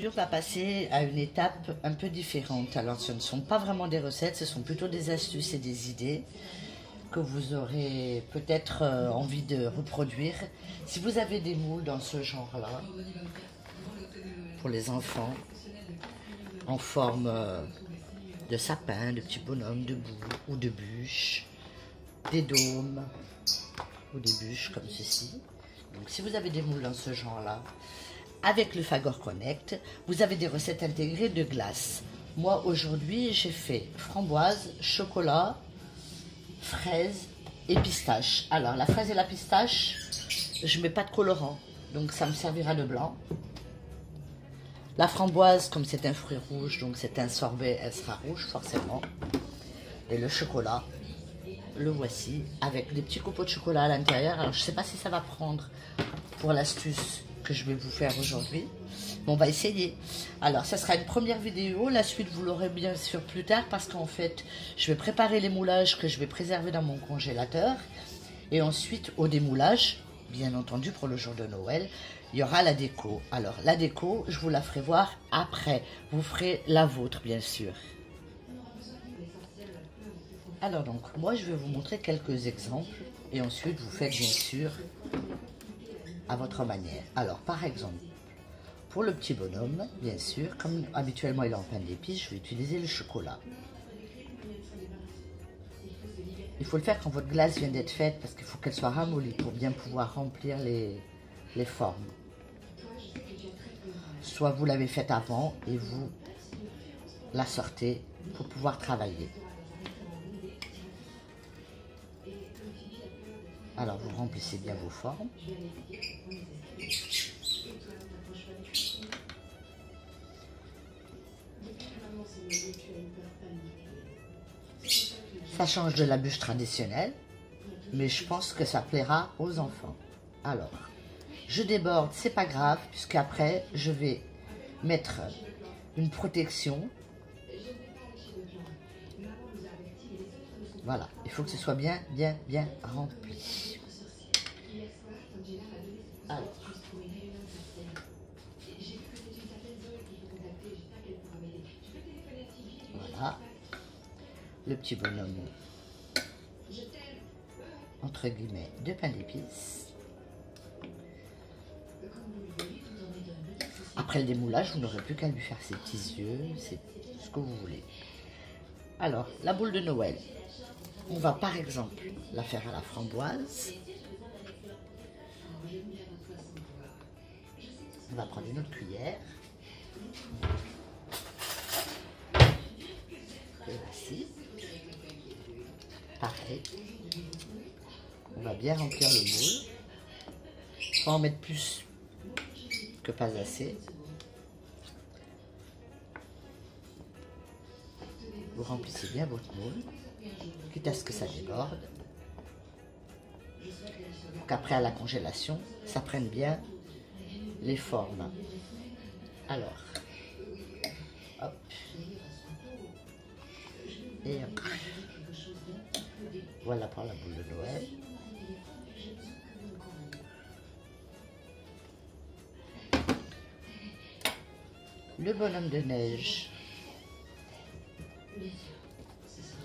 aujourd'hui, on va passer à une étape un peu différente. Alors, ce ne sont pas vraiment des recettes, ce sont plutôt des astuces et des idées que vous aurez peut-être envie de reproduire. Si vous avez des moules dans ce genre-là, pour les enfants, en forme de sapin, de petits bonhommes, de boue ou de bûches, des dômes ou des bûches comme ceci. Donc, si vous avez des moules dans ce genre-là, avec le Fagor Connect, vous avez des recettes intégrées de glace. Moi, aujourd'hui, j'ai fait framboise, chocolat, fraise et pistache. Alors, la fraise et la pistache, je ne mets pas de colorant, donc ça me servira de blanc. La framboise, comme c'est un fruit rouge, donc c'est un sorbet, elle sera rouge forcément. Et le chocolat, le voici, avec des petits copeaux de chocolat à l'intérieur. Alors, je ne sais pas si ça va prendre pour l'astuce que je vais vous faire aujourd'hui, mais on va essayer. Alors, ça sera une première vidéo. La suite, vous l'aurez bien sûr plus tard, parce qu'en fait, je vais préparer les moulages que je vais préserver dans mon congélateur. Et ensuite, au démoulage, bien entendu, pour le jour de Noël, il y aura la déco. Alors, la déco, je vous la ferai voir après. Vous ferez la vôtre, bien sûr. Alors donc, moi je vais vous montrer quelques exemples et ensuite vous faites bien sûr à votre manière. Alors par exemple, pour le petit bonhomme, bien sûr, comme habituellement il est en pain d'épices, je vais utiliser le chocolat. Il faut le faire quand votre glace vient d'être faite parce qu'il faut qu'elle soit ramollie pour bien pouvoir remplir les formes. Soit vous l'avez faite avant et vous la sortez pour pouvoir travailler. Alors, vous remplissez bien vos formes. Ça change de la bûche traditionnelle, mais je pense que ça plaira aux enfants. Alors, je déborde, c'est pas grave, puisqu'après, je vais mettre une protection. Voilà, il faut que ce soit bien rempli. Alors. Voilà, le petit bonhomme, entre guillemets, de pain d'épices. Après le démoulage, vous n'aurez plus qu'à lui faire ses petits yeux, c'est ce que vous voulez. Alors, la boule de Noël. On va par exemple la faire à la framboise. On va prendre une autre cuillère. Et voici. Pareil. On va bien remplir le moule. Pas en mettre plus que pas assez. Vous remplissez bien votre moule, quitte à ce que ça déborde. Pour qu'après à la congélation, ça prenne bien les formes. Alors, hop. Et hop. Voilà pour la boule de Noël. Le bonhomme de neige.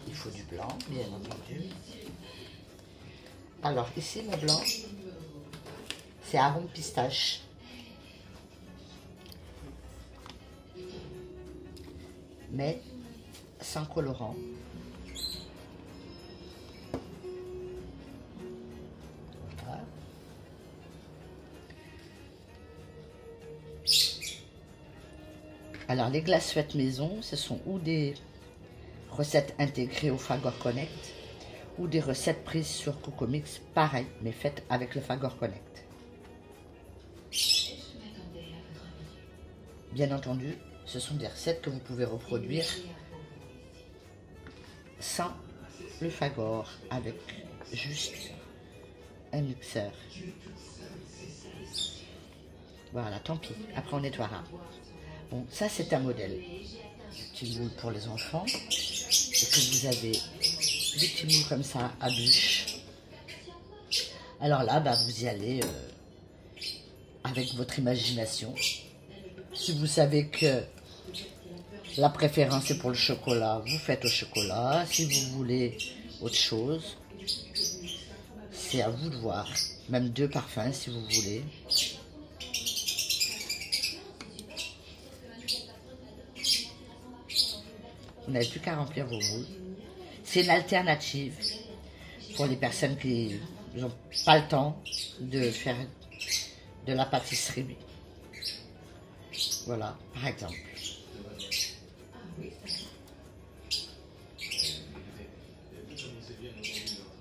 Il faut du blanc, bien entendu. Alors ici, mon blanc, c'est arôme pistache. Mais sans colorant. Voilà. Alors, les glaces faites maison, ce sont ou des recettes intégrées au Fagor Connect ou des recettes prises sur Cocomix, pareil, mais faites avec le Fagor Connect. Bien entendu, ce sont des recettes que vous pouvez reproduire sans le Fagor, avec juste un mixeur. Voilà, tant pis, après on nettoiera. Bon, ça c'est un modèle. Petit moule pour les enfants. Et que vous avez des petits moules comme ça à bûche. Alors là, bah, vous y allez avec votre imagination. Si vous savez que la préférence est pour le chocolat, vous faites au chocolat. Si vous voulez autre chose, c'est à vous de voir. Même 2 parfums si vous voulez. Vous n'avez plus qu'à remplir vos moules. C'est une alternative pour les personnes qui n'ont pas le temps de faire de la pâtisserie. Voilà, par exemple.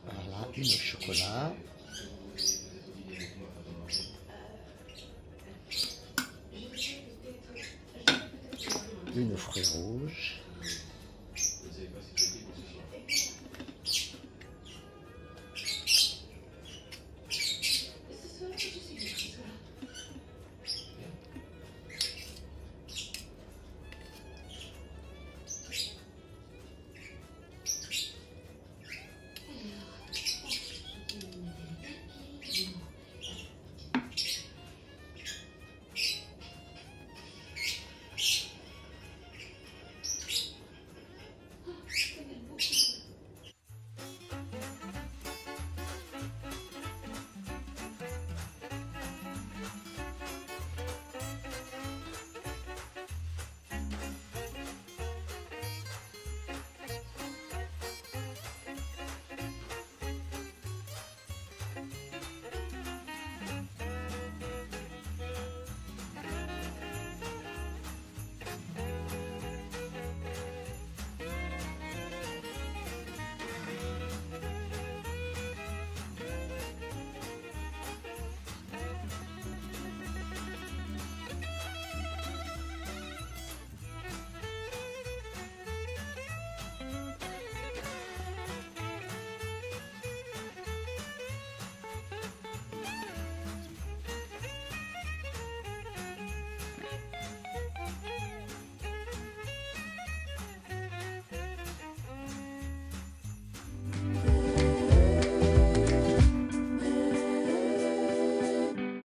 Voilà, une au chocolat. Une aux fruits rouges.